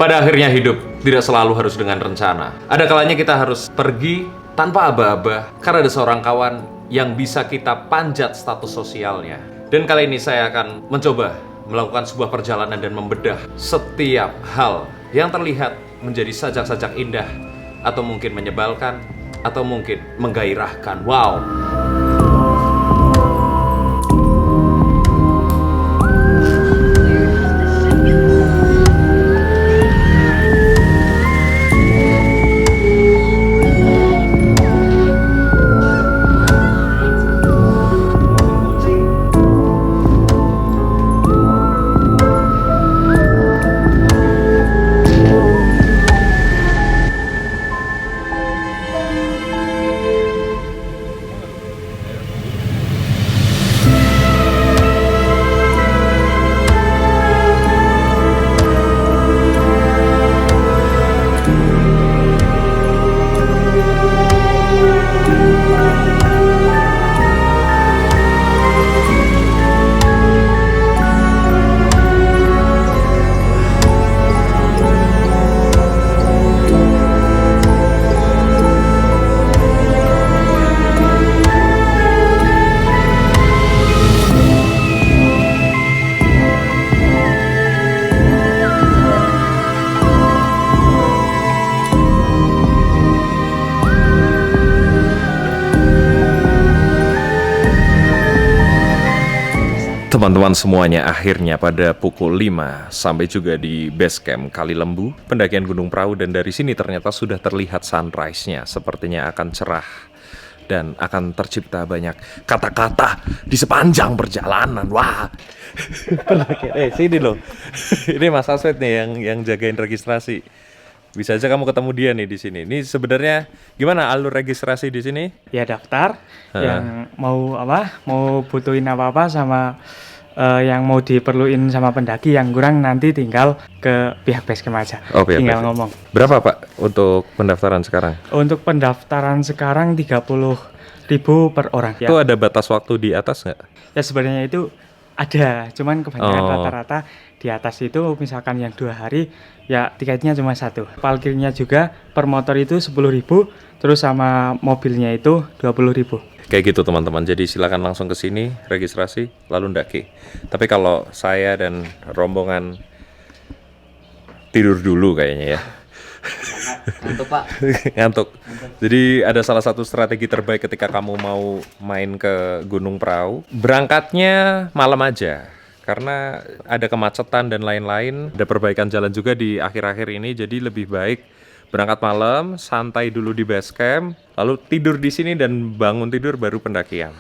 Pada akhirnya hidup tidak selalu harus dengan rencana. Ada kalanya kita harus pergi tanpa aba-aba karena ada seorang kawan yang bisa kita panjat status sosialnya. Dan kali ini saya akan mencoba melakukan sebuah perjalanan dan membedah setiap hal yang terlihat menjadi sajak-sajak indah, atau mungkin menyebalkan, atau mungkin menggairahkan. Wow! Teman-teman semuanya, akhirnya pada pukul 5 sampai juga di base camp Kali Lembu, pendakian Gunung Prau, dan dari sini ternyata sudah terlihat sunrise-nya. Sepertinya akan cerah dan akan tercipta banyak kata-kata di sepanjang perjalanan. Wah. Sini loh. Ini Mas Aswet nih yang jagain registrasi. Bisa aja kamu ketemu dia nih di sini. Ini sebenarnya gimana alur registrasi di sini? Ya daftar, yang mau butuhin apa-apa sama yang mau diperluin sama pendaki, yang kurang nanti tinggal ke pihak basecamp aja. Tinggal ngomong. Berapa Pak untuk pendaftaran sekarang? Untuk pendaftaran sekarang 30.000 per orang. Itu ada batas waktu di atas nggak? Ya sebenarnya itu ada, cuman kebanyakan rata-rata di atas itu misalkan yang 2 hari ya tiketnya cuma 1. Parkirnya juga per motor itu 10.000, terus sama mobilnya itu 20.000. Kayak gitu teman-teman. Jadi silakan langsung ke sini registrasi lalu ndaki. Tapi kalau saya dan rombongan tidur dulu kayaknya ya. Ngantuk Pak. Ngantuk. Jadi ada salah satu strategi terbaik ketika kamu mau main ke Gunung Prau, berangkatnya malam aja. Karena ada kemacetan dan lain-lain, ada perbaikan jalan juga di akhir-akhir ini, jadi lebih baik berangkat malam, santai dulu di base camp, lalu tidur di sini dan bangun tidur baru pendakian.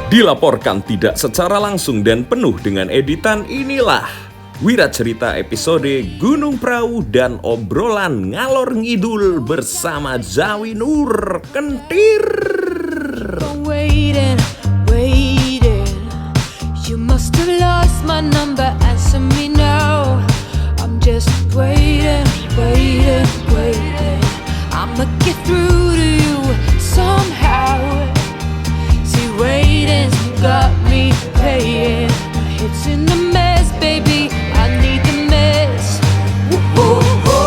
Dilaporkan tidak secara langsung dan penuh dengan editan, inilah Wira Cerita episode Gunung Prau dan obrolan ngalor ngidul bersama Zawi Nur Kentir. You must have lost my number, answer me now. I'm just waiting. I'ma get through to you somehow. See, waiting's got me paying. My head's in a mess, baby, I need the mess. Woo-hoo-hoo.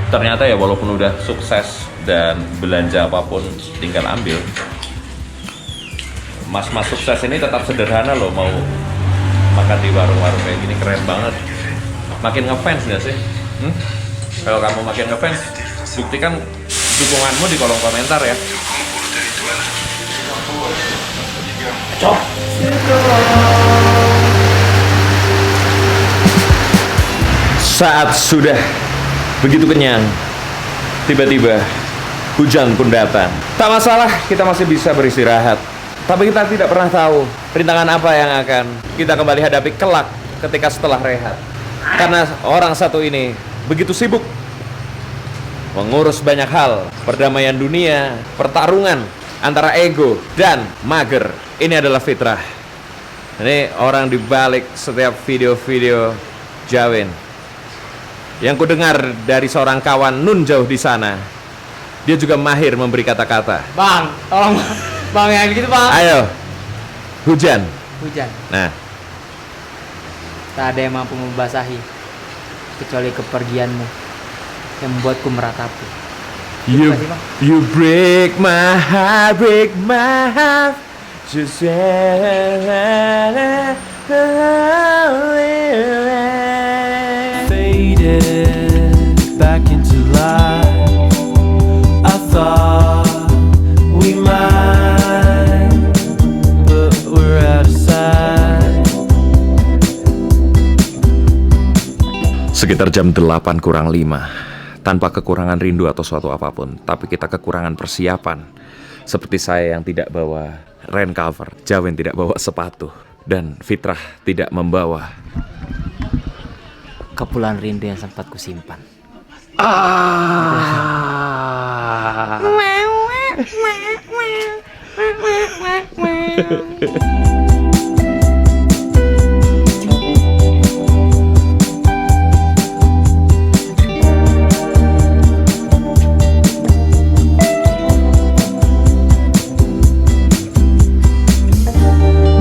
Ternyata ya walaupun udah sukses dan belanja apapun tinggal ambil, mas-mas sukses ini tetap sederhana loh. Mau makan di warung-warung kayak gini keren banget. Makin ngefans gak sih? Kalau kamu makin ngefans, buktikan dukunganmu di kolom komentar ya. Cok. Saat sudah begitu kenyang, Tiba-tiba hujan pun datang. Tak masalah, kita masih bisa beristirahat. Tapi kita tidak pernah tahu rintangan apa yang akan kita kembali hadapi kelak ketika setelah rehat. Karena orang satu ini begitu sibuk mengurus banyak hal, perdamaian dunia, pertarungan antara ego dan mager. Ini adalah fitrah. Ini orang di balik setiap video-video Jawin. Yang ku dengar dari seorang kawan nun jauh di sana. Dia juga mahir memberi kata-kata. Bang, tolong bang yang gitu bang. Ayo, hujan. Hujan. Nah, Tak ada yang mampu membasahi kecuali kepergianmu yang membuatku meratapi. you, Terima kasih, Bang. you break my heart, just Faded back into life. I thought we might, but we're out of sight. Sekitar jam 8 kurang 5. Tanpa kekurangan rindu atau suatu apapun, tapi kita kekurangan persiapan. Seperti saya yang tidak bawa rain cover, Jawin tidak bawa sepatu, dan Fitrah tidak membawa. Kepulan rindu yang sempat kusimpan.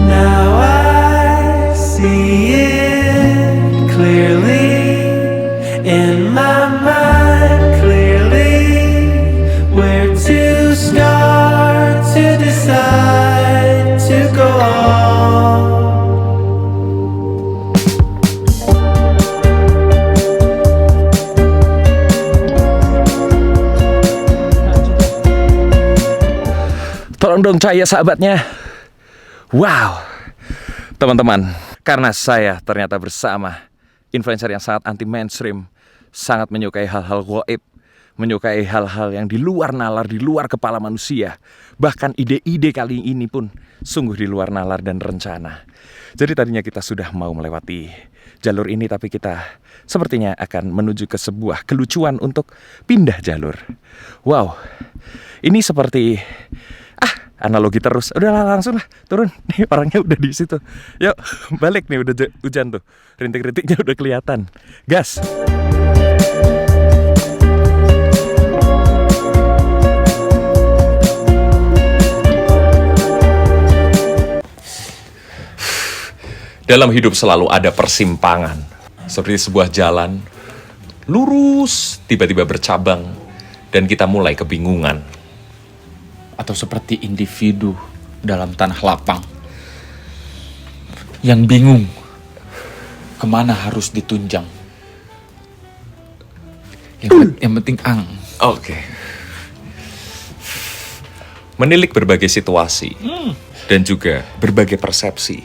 Now I see it clearly in my mind, clearly where to start to decide to go on. Tolong dong cahaya sahabatnya. Wow, teman-teman, karena saya ternyata bersama influencer yang sangat anti mainstream, sangat menyukai hal-hal gaib, menyukai hal-hal yang di luar nalar, di luar kepala manusia. Bahkan ide-ide kali ini pun sungguh di luar nalar dan rencana. Jadi tadinya kita sudah mau melewati jalur ini, tapi kita sepertinya akan menuju ke sebuah kelucuan untuk pindah jalur. Wow, ini seperti analogi terus. Udahlah, langsung lah turun. Nih orangnya udah di situ. Yuk balik nih, udah hujan tuh. Rintik-rintiknya udah kelihatan. Gas. Dalam hidup selalu ada persimpangan. Seperti sebuah jalan lurus, tiba-tiba bercabang, dan kita mulai kebingungan. Atau seperti individu dalam tanah lapang yang bingung kemana harus ditunjang. Yang penting Oke. Menilik berbagai situasi dan juga berbagai persepsi.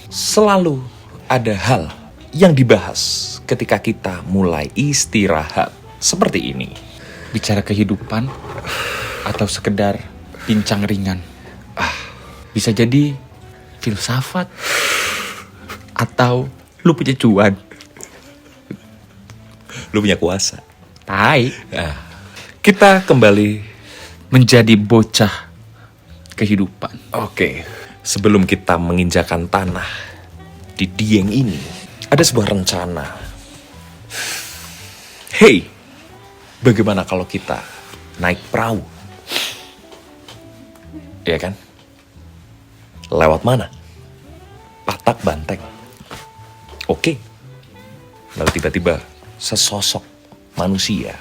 Selalu ada hal yang dibahas ketika kita mulai istirahat seperti ini. bicara kehidupan atau sekedar bincang ringan. Bisa jadi filsafat atau lu punya cuan. Lu punya kuasa. Tai. Nah, kita kembali Menjadi bocah kehidupan. Oke, sebelum kita menginjakan tanah di Dieng ini, ada sebuah rencana. Hey, bagaimana kalau kita naik perahu? Iya kan? Lewat mana? Patak Banteng. Oke. Lalu tiba-tiba sesosok manusia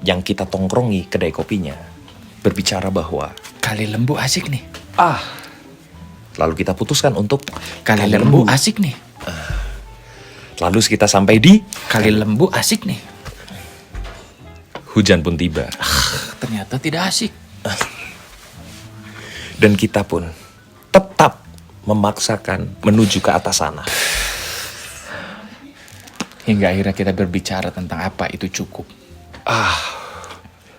yang kita tongkrongi kedai kopinya berbicara bahwa Kali Lembu asik nih. lalu kita putuskan untuk Kali Lembu asik nih. Lalu kita sampai di Kali Lembu asik nih. hujan pun tiba Ternyata tidak asik. dan kita pun tetap memaksakan menuju ke atas sana. Hingga akhirnya kita berbicara tentang apa itu cukup.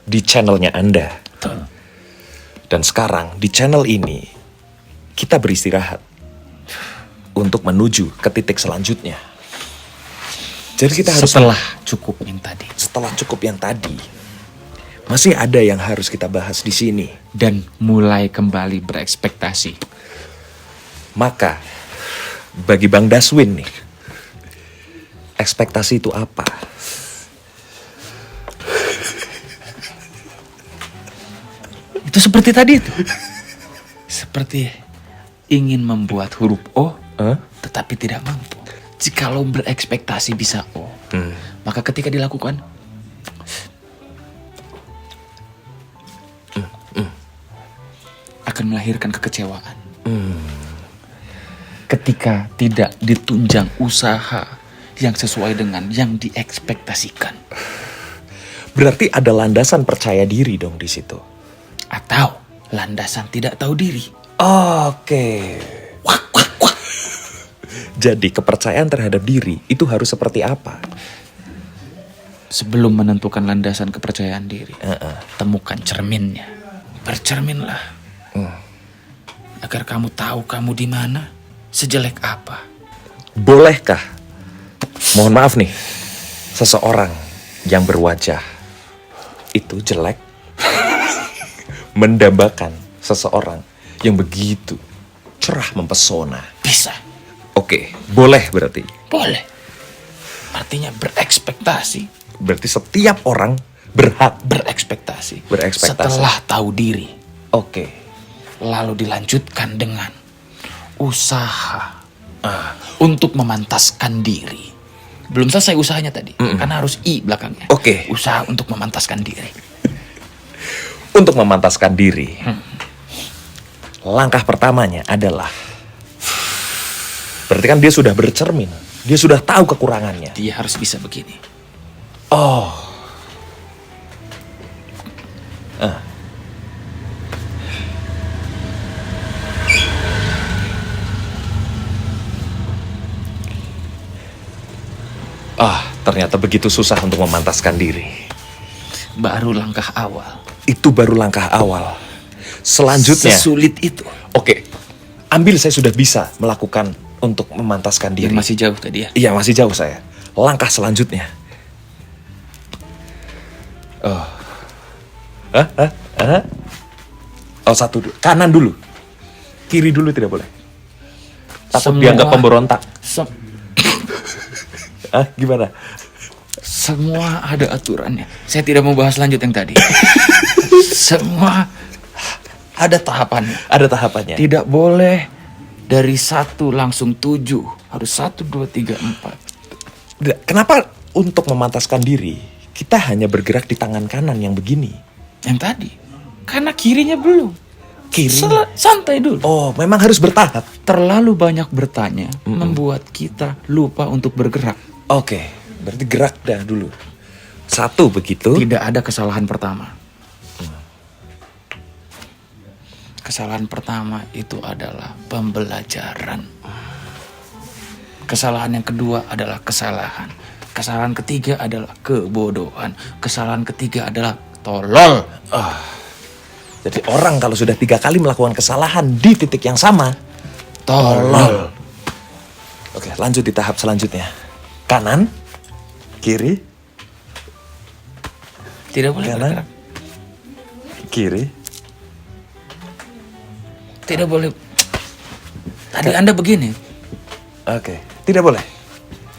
Di channelnya Anda. Dan sekarang di channel ini kita beristirahat untuk menuju ke titik selanjutnya. Jadi kita harus Setelah cukup yang tadi. Masih ada yang harus kita bahas di sini. Dan mulai kembali berekspektasi. Maka bagi Bang Daswin nih, ekspektasi itu apa? Itu seperti tadi itu. Seperti ingin membuat huruf O, tetapi tidak mampu. Jikalau berekspektasi bisa O, maka ketika dilakukan, akan melahirkan kekecewaan. Ketika tidak ditunjang usaha yang sesuai dengan yang diekspektasikan. Berarti ada landasan percaya diri dong di situ. Atau landasan tidak tahu diri. Oke. Jadi kepercayaan terhadap diri itu harus seperti apa? Sebelum menentukan landasan kepercayaan diri, temukan cerminnya. Bercerminlah. Agar kamu tahu kamu di mana, sejelek apa. Bolehkah, mohon maaf nih, seseorang yang berwajah itu jelek mendambakan seseorang yang begitu cerah mempesona? Bisa. Oke, boleh berarti. Boleh. Artinya berekspektasi. Berarti setiap orang berhak Berekspektasi. Berekspektasi. Setelah tahu diri. Oke. Lalu dilanjutkan dengan usaha untuk memantaskan diri. Belum selesai usahanya tadi. Karena harus I belakangnya. Oke. Usaha untuk memantaskan diri. Untuk memantaskan diri, langkah pertamanya adalah, berarti kan dia sudah bercermin, dia sudah tahu kekurangannya. Dia harus bisa begini. Ternyata begitu susah untuk memantaskan diri. Baru langkah awal. Itu baru langkah awal. Selanjutnya, Sesulit itu. oke, ambil saya sudah bisa melakukan untuk memantaskan diri. Dan masih jauh tadi ya. Iya, masih jauh saya. Langkah selanjutnya. Satu dulu. Kanan dulu. Kiri dulu tidak boleh. Takut dianggap pemberontak. Gimana? Semua ada aturannya. Saya tidak mau bahas lanjut yang tadi. Semua ada tahapannya. Ada tahapannya. Tidak boleh dari 1 langsung 7. Harus 1, 2, 3, 4. Kenapa untuk memantaskan diri kita hanya bergerak di tangan kanan yang begini? Yang tadi. Karena kirinya belum. Kirinya? Santai dulu. Oh, memang harus bertahap. Terlalu banyak bertanya membuat kita lupa untuk bergerak. Oke, berarti gerak dah dulu. 1 begitu. Tidak ada kesalahan pertama. Kesalahan pertama itu adalah pembelajaran. Kesalahan yang kedua adalah kesalahan. Kesalahan ketiga adalah kebodohan. Kesalahan ketiga adalah tolol. Jadi orang kalau sudah 3 kali melakukan kesalahan di titik yang sama, tolol. Oke, lanjut di tahap selanjutnya. Kanan, kiri, Tidak boleh kanan, bergerak. kiri. Tidak boleh. Tadi Anda begini. Oke, tidak boleh.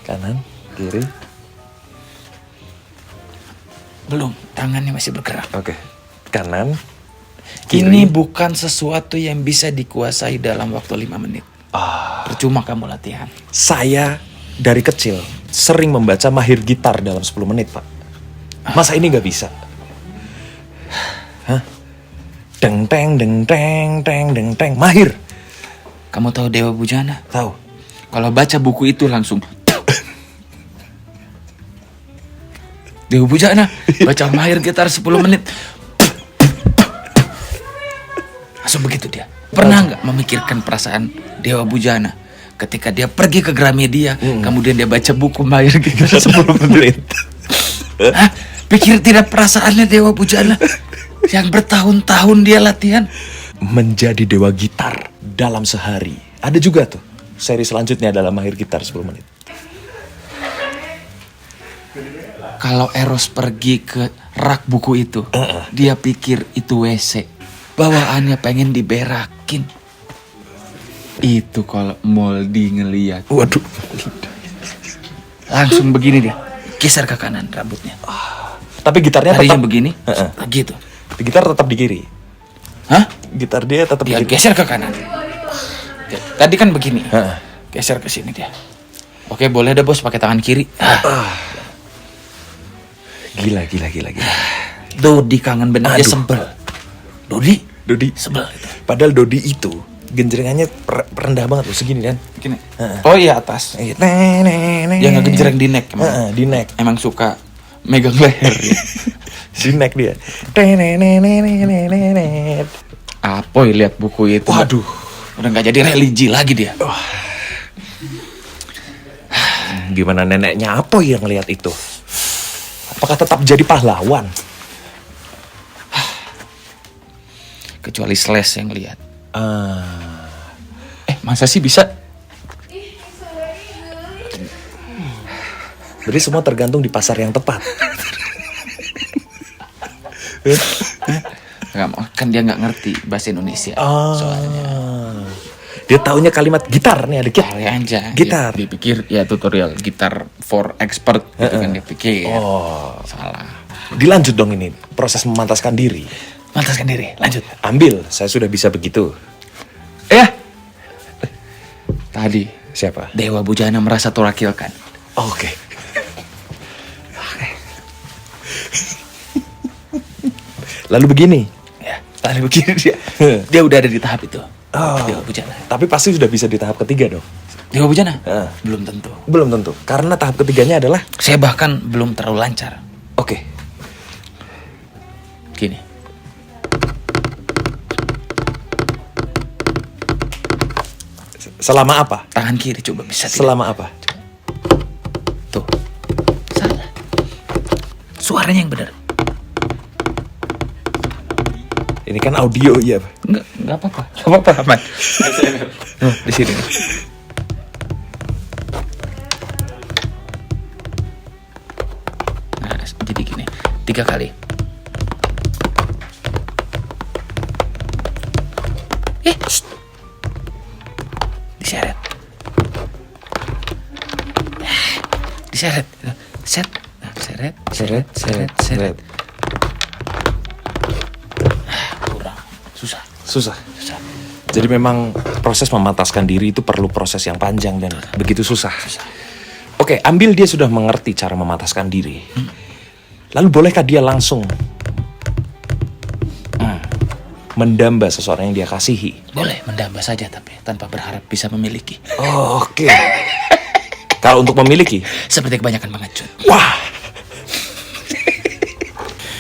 Kanan, kiri. Belum, tangannya masih bergerak. Oke, kanan, kiri. Ini bukan sesuatu yang bisa dikuasai dalam waktu 5 menit. Percuma kamu latihan. Saya dari kecil sering membaca Mahir Gitar dalam 10 menit, Pak. Masa ini nggak bisa? Hah? Deng teng deng teng teng deng teng. Mahir. Kamu tahu Dewa Bujana? Tahu. Kalau baca buku itu langsung Dewa Bujana, baca Mahir Gitar 10 menit. Langsung begitu dia. Pernah nggak memikirkan perasaan Dewa Bujana ketika dia pergi ke Gramedia, kemudian dia baca buku Mahir Gitar 10 menit? Hah? Pikir tidak perasaannya Dewa Bujana yang bertahun-tahun dia latihan. Menjadi dewa gitar dalam sehari. Ada juga tuh seri selanjutnya adalah mahir gitar 10 menit. Kalau Eros pergi ke rak buku itu, dia pikir itu WC. Bawaannya pengen diberakin. Itu kalau Moldy ngeliat. Waduh. Langsung begini dia. Geser ke kanan rambutnya. Tapi gitarnya Tadinya tetap begini. Heeh. Gitu. Gitar tetap di kiri. Hah? Gitar dia tetap Dia di kiri. geser ke kanan. Tadi kan begini. Heeh. Geser ke sini dia. Oke, boleh deh bos pakai tangan kiri. Gila. Dodi kangen bener. Dia Aduh. sebel. Dodi Sebel itu. Padahal Dodi itu genjrengannya rendah banget loh, segini kan. gini. Oh iya atas. Dia nggak genjreng di neck. Emang. Di neck. Emang suka megang leher. Dia. Di neck dia. Apoy lihat buku itu. Waduh. Udah nggak jadi religi lagi dia. Gimana neneknya apa yang ngelihat itu? Apakah tetap jadi pahlawan? Kecuali Slash yang lihat. Masa sih bisa? Jadi semua tergantung di pasar yang tepat. Nggak mau, kan dia nggak ngerti bahasa Indonesia. Soalnya. Dia taunya kalimat gitar nih, ada gitar. Kali aja. Gitar. Dia pikir ya tutorial gitar for expert gitu kan dia pikir. Salah. Dilanjut dong ini proses memantaskan diri. Mantaskan diri. Lanjut. Ambil, saya sudah bisa begitu. Tadi Siapa? Dewa Bujana merasa terakilkan. Oke. Lalu begini. Ya, tadi begini dia. Dia udah ada di tahap itu. Dewa Bujana. Tapi pasti sudah bisa di tahap ketiga dong. Dewa Bujana? Heeh. Belum tentu. Belum tentu. Karena tahap ketiganya adalah Saya bahkan belum terlalu lancar. oke. Gini. Selama apa? Tangan kiri coba bisa tidak? Selama apa? Tuh. Salah. Suaranya yang benar. Ini kan audio ya. Enggak apa-apa. Enggak apa-apa, aman. Di sini. Nah, jadi gini. 3 kali. Shh. Diseret. Diseret. Set. Nah, seret. Kurang. Susah. Jadi memang proses memantaskan diri itu perlu proses yang panjang dan begitu susah. Oke, ambil dia sudah mengerti cara memantaskan diri. Lalu bolehkah dia langsung mendamba seseorang yang dia kasihi? Boleh mendamba saja tapi tanpa berharap bisa memiliki. Oke. Kalau untuk memiliki, Seperti kebanyakan pengecut. wah.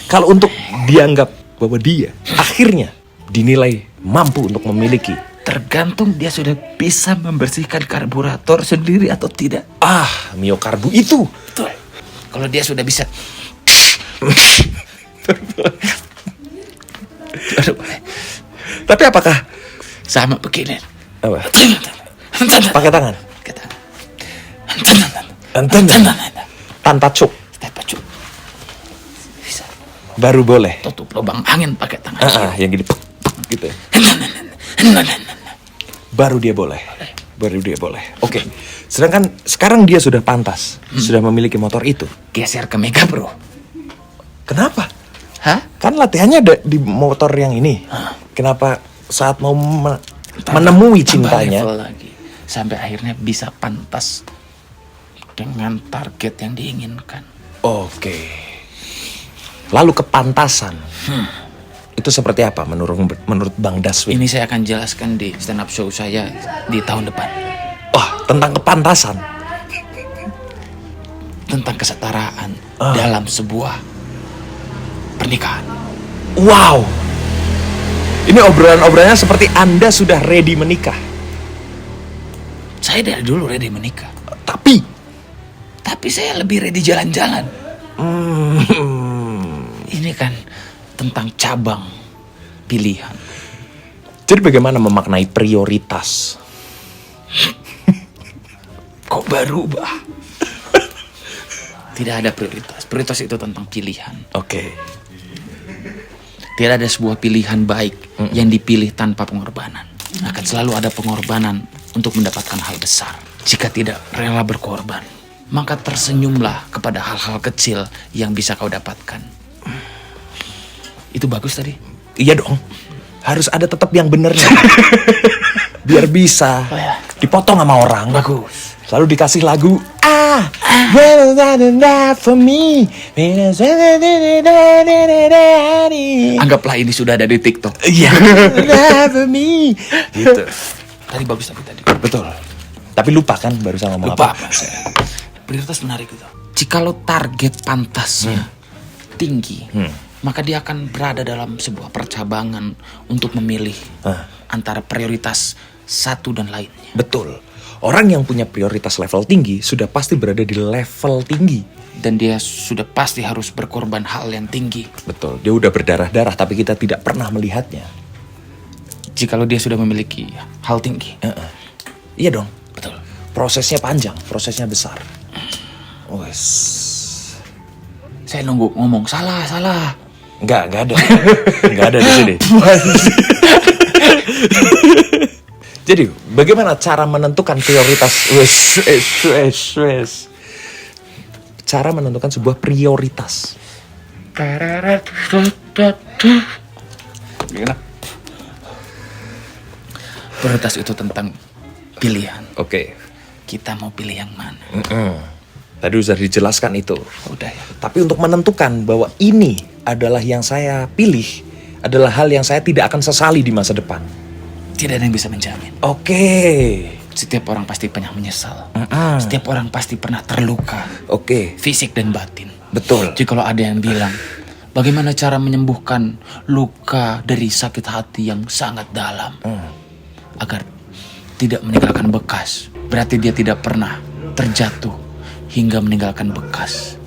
Kalau untuk dianggap bahwa dia akhirnya dinilai mampu untuk memiliki, Tergantung dia sudah bisa membersihkan karburator sendiri atau tidak. miokarbu itu. Betul. Kalau dia sudah bisa. Baru boleh. Tapi apakah Sama begini. apa? Pakai tangan. Kita. Enten tanpa cuk Tanpa cuk. Bisa. baru boleh. Tutup lubang angin pakai tangan. Yang gini gitu. Baru dia boleh. Oke. Sedangkan sekarang dia sudah pantas, sudah memiliki motor itu. Geser ke Mega Bro. Kenapa? Hah? Kan latihannya ada di motor yang ini. Kenapa saat mau menemui Tambah cintanya? level lagi. Sampai akhirnya bisa pantas dengan target yang diinginkan. Oke. Lalu kepantasan. Itu seperti apa menurut Bang Daswin? Ini saya akan jelaskan di stand up show saya di tahun depan. Tentang kepantasan. Tentang kesetaraan dalam sebuah pernikahan. Wow. Ini obrolan-obrolannya seperti Anda sudah ready menikah. Saya dari dulu ready menikah. Tapi Tapi saya lebih ready jalan-jalan. Ini kan tentang cabang pilihan. Jadi bagaimana memaknai prioritas? Kok berubah? Tidak ada prioritas. Prioritas itu tentang pilihan. Oke. Tidak ada sebuah pilihan baik yang dipilih tanpa pengorbanan. Akan selalu ada pengorbanan untuk mendapatkan hal besar. Jika tidak rela berkorban, maka tersenyumlah kepada hal-hal kecil yang bisa kau dapatkan. Itu bagus tadi. Iya dong. Harus ada tetap yang benernya. Biar bisa dipotong sama orang. Bagus. Lalu dikasih lagu. Well, not enough for me. Anggaplah ini sudah ada di TikTok. Iya. Enough for me. Gitu. Tadi bagus tadi. Betul. Tapi lupa kan barusan ngomong Lupa apa? apa? Prioritas menarik itu. Jikalau target pantasnya tinggi, maka dia akan berada dalam sebuah percabangan untuk memilih antara prioritas satu dan lainnya. Betul. Orang yang punya prioritas level tinggi sudah pasti berada di level tinggi. Dan dia sudah pasti harus berkorban hal yang tinggi. Betul. Dia udah berdarah-darah tapi kita tidak pernah melihatnya. Jikalau dia sudah memiliki hal tinggi. Iya dong. Betul. Prosesnya panjang, prosesnya besar. Wes. Saya nunggu ngomong salah. Enggak ada. Enggak ada di sini. Jadi, bagaimana cara menentukan prioritas? Wes. Cara menentukan sebuah prioritas. Prioritas itu tentang pilihan. Oke. Kita mau pilih yang mana? Tadi sudah dijelaskan itu. Udah ya. Tapi untuk menentukan bahwa ini adalah yang saya pilih, adalah hal yang saya tidak akan sesali di masa depan. Tidak ada yang bisa menjamin. Oke. Setiap orang pasti pernah menyesal. Setiap orang pasti pernah terluka. Oke. Fisik dan batin. Betul. Jadi kalau ada yang bilang, bagaimana cara menyembuhkan luka dari sakit hati yang sangat dalam agar tidak meninggalkan bekas, berarti dia tidak pernah terjatuh hingga meninggalkan bekas.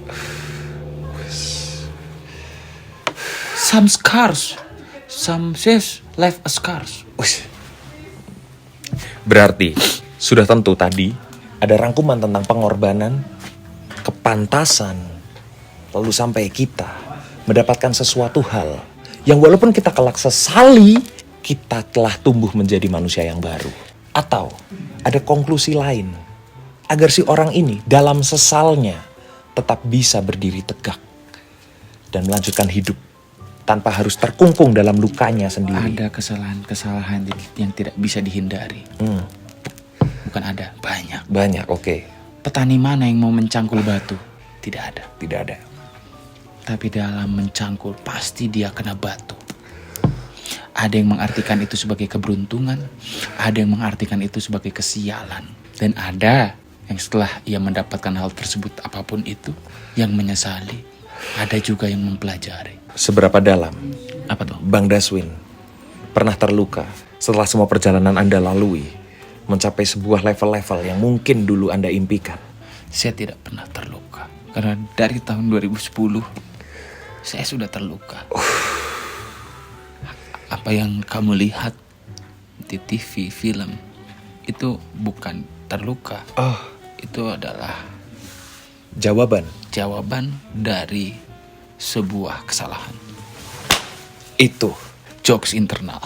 Some scars, some says left a scars. Berarti sudah tentu tadi ada rangkuman tentang pengorbanan, kepantasan, lalu sampai kita mendapatkan sesuatu hal yang walaupun kita kelak sesali, kita telah tumbuh menjadi manusia yang baru. Atau ada konklusi lain, agar si orang ini dalam sesalnya tetap bisa berdiri tegak dan melanjutkan hidup tanpa harus terkungkung dalam lukanya sendiri. Ada kesalahan-kesalahan yang tidak bisa dihindari. Bukan ada, banyak. Banyak, oke. Petani mana yang mau mencangkul batu? Tidak ada. Tidak ada. Tapi dalam mencangkul pasti dia kena batu. Ada yang mengartikan itu sebagai keberuntungan, ada yang mengartikan itu sebagai kesialan. Dan ada yang setelah ia mendapatkan hal tersebut apapun itu, yang menyesali. Ada juga yang mempelajari. Seberapa dalam Apa tuh? Bang Daswin pernah terluka setelah semua perjalanan Anda lalui mencapai sebuah level-level yang mungkin dulu Anda impikan? Saya tidak pernah terluka. Karena dari tahun 2010, saya sudah terluka. Apa yang kamu lihat di TV, film, itu bukan terluka. Itu adalah jawaban dari sebuah kesalahan. Itu. Jokes internal.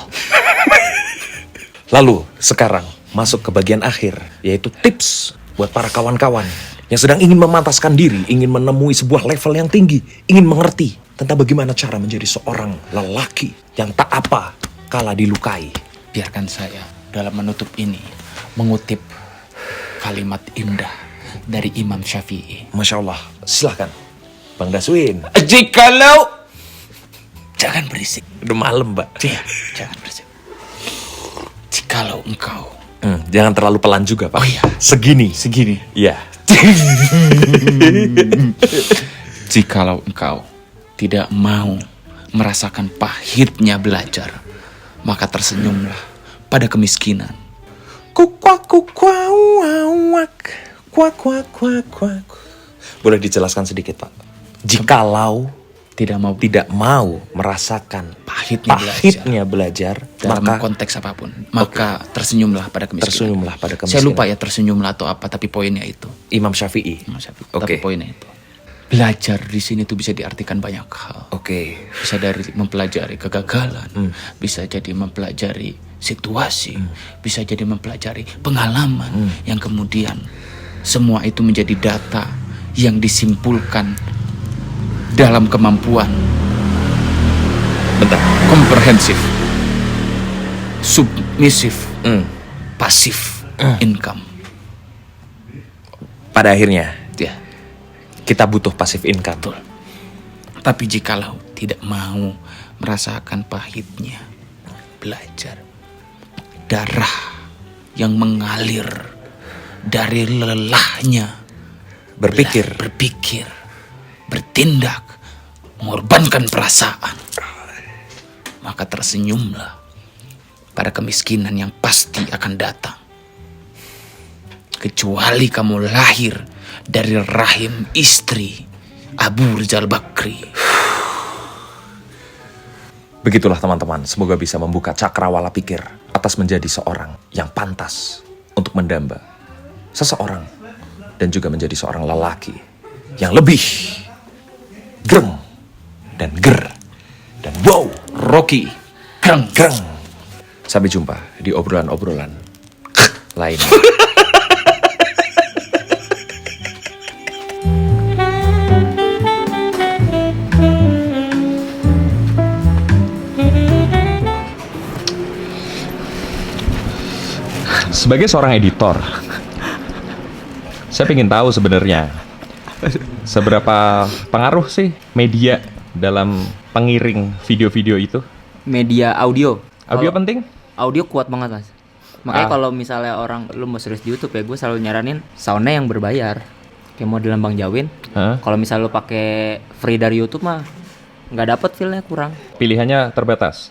Lalu sekarang masuk ke bagian akhir, yaitu tips buat para kawan-kawan yang sedang ingin memantaskan diri, ingin menemui sebuah level yang tinggi, ingin mengerti tentang bagaimana cara menjadi seorang lelaki yang tak apa kala dilukai. Biarkan saya dalam menutup ini mengutip kalimat indah dari Imam Syafi'i. Masya Allah, silahkan Bang Daswin. Jikalau jangan berisik. Udah malam, Mbak. Iya, jangan berisik. Jikalau engkau Jangan terlalu pelan juga, Pak. Oh iya. Segini. Iya. Jikalau engkau tidak mau merasakan pahitnya belajar, maka tersenyumlah pada kemiskinan. Boleh dijelaskan sedikit, Pak? Jikalau tidak mau merasakan Pahitnya belajar, dalam maka konteks apapun, maka tersenyumlah pada kemiskinan. tersenyumlah pada Saya kemiskinan. lupa ya tersenyumlah atau apa, tapi poinnya itu. Imam Syafi'i. Tapi poinnya itu. Belajar di sini tuh bisa diartikan banyak hal. Oke. Bisa dari mempelajari kegagalan, bisa jadi mempelajari situasi, bisa jadi mempelajari pengalaman, yang kemudian semua itu menjadi data yang disimpulkan dalam kemampuan komprehensif, submisif, pasif income. Pada akhirnya Ya, kita butuh passive income. betul. Tapi jikalau tidak mau merasakan pahitnya belajar, darah yang mengalir dari lelahnya Berpikir. bertindak, mengorbankan perasaan, maka tersenyumlah pada kemiskinan yang pasti akan datang. Kecuali kamu lahir dari rahim istri Abu Rizal Bakri. Begitulah teman-teman, semoga bisa membuka cakrawala pikir atas menjadi seorang yang pantas untuk mendamba seseorang dan juga menjadi seorang lelaki yang lebih greng dan ger dan wow Rocky Greng. greng. Sampai jumpa di obrolan-obrolan lain. Sebagai seorang editor, saya ingin tahu sebenarnya seberapa pengaruh sih media dalam pengiring video-video itu. Media audio. Audio Kalau penting? Audio kuat banget, Mas. Makanya Ah. kalau misalnya orang lu mau serius di YouTube ya, gue selalu nyaranin soundnya yang berbayar. Kayak modelan Bang Jawin. Hah? Kalau misalnya lu pakai free dari YouTube mah nggak dapet feel-nya, kurang. Pilihannya terbatas.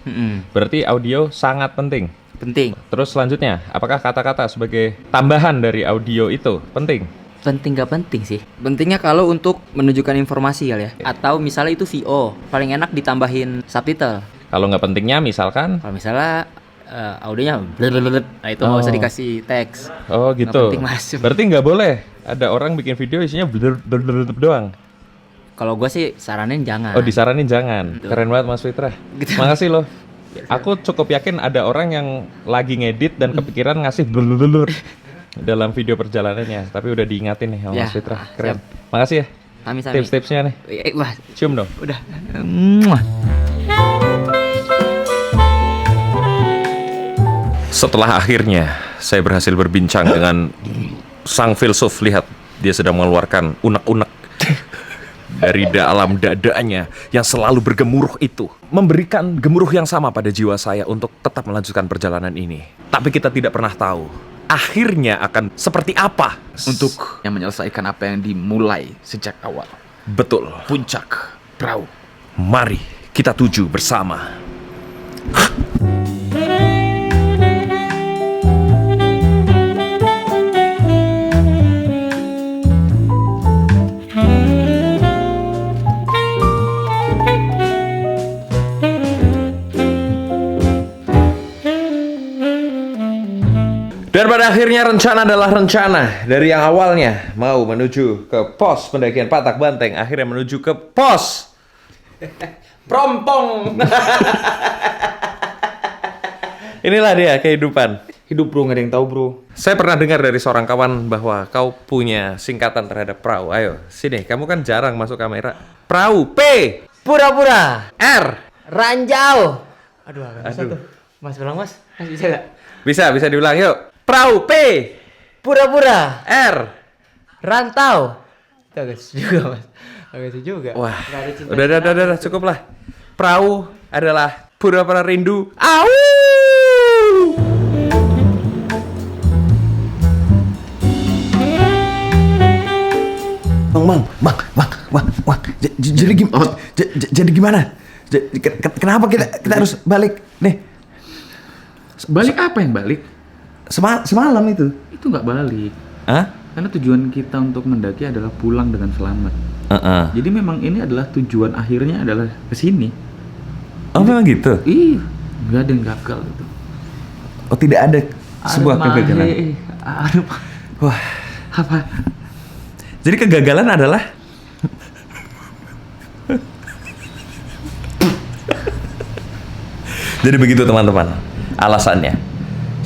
Berarti audio sangat penting. Penting. Terus selanjutnya, apakah kata-kata sebagai tambahan dari audio itu penting? Penting gak penting sih. Pentingnya kalau untuk menunjukkan informasi kali ya. Atau misalnya itu VO, paling enak ditambahin subtitle. Kalau nggak pentingnya misalkan, Kalau misalnya audionya blablabla, nah itu nggak usah dikasih teks. oh Nggak gitu. penting, Mas. Berarti nggak boleh ada orang bikin video isinya doang. Kalau gue sih saranin jangan. Oh, disaranin jangan. Betul. Keren banget Mas Fitra. Gitu. Makasih loh. Aku cukup yakin ada orang yang lagi ngedit dan kepikiran ngasih blur dalam video perjalanannya, tapi udah diingatin nih sama Ya, Mas Fitra. Keren. siap. Makasih ya. Sami-sami. Tips-tipsnya nih. Wah, Cium dong. udah. Muah. Setelah akhirnya saya berhasil berbincang dengan sang filsuf, lihat dia sedang mengeluarkan unek-unek dari dalam dadanya yang selalu bergemuruh itu, memberikan gemuruh yang sama pada jiwa saya untuk tetap melanjutkan perjalanan ini. Tapi kita tidak pernah tahu akhirnya akan seperti apa Untuk yang menyelesaikan apa yang dimulai sejak awal. betul. Puncak perahu. Mari kita tuju bersama. Dan pada akhirnya rencana adalah rencana. Dari yang awalnya mau menuju ke pos pendakian Patak Banteng, akhirnya menuju ke pos Prompong. Inilah dia kehidupan. Hidup bro, nggak ada yang tahu bro. Saya pernah dengar dari seorang kawan bahwa kau punya singkatan terhadap perahu. Ayo, sini. Kamu kan jarang masuk kamera. Perahu, P. Pura-pura. R. Ranjau. Aduh, agak bisa Aduh. tuh. Mas bilang Mas, bisa gak? Bisa diulang yuk. Perahu, P. Pura-pura. R. Rantau. Itu agak susah juga Mas. Agak susah juga. Wah, Nggak ada cinta udah, cukup lah. Perahu adalah pura-pura rindu. Au! Jadi gimana? Kenapa kita harus balik nih? Balik apa yang balik? Semalam itu. Itu nggak balik. Hah? Karena tujuan kita untuk mendaki adalah pulang dengan selamat. Jadi memang ini adalah tujuan akhirnya adalah ke sini. Oh memang gitu? Ih, nggak ada yang gagal gitu. Oh tidak ada sebuah kegagalan? Aduh, Wah, apa? jadi kegagalan adalah Jadi begitu teman-teman, alasannya.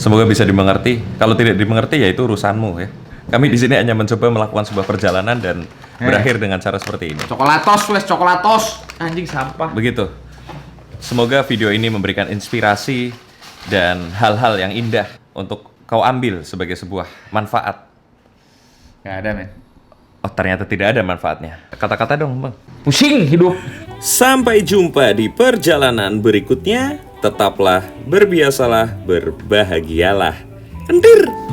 Semoga bisa dimengerti. Kalau tidak dimengerti ya itu urusanmu ya. Kami di sini hanya mencoba melakukan sebuah perjalanan dan berakhir dengan cara seperti ini. Coklatos. Anjing sampah. Begitu. Semoga video ini memberikan inspirasi dan hal-hal yang indah untuk kau ambil sebagai sebuah manfaat. Nggak ada, men. Oh, ternyata tidak ada manfaatnya. Kata-kata dong, Bang. Pusing hidup. Sampai jumpa di perjalanan berikutnya. Tetaplah berbiasalah, berbahagialah. Endir.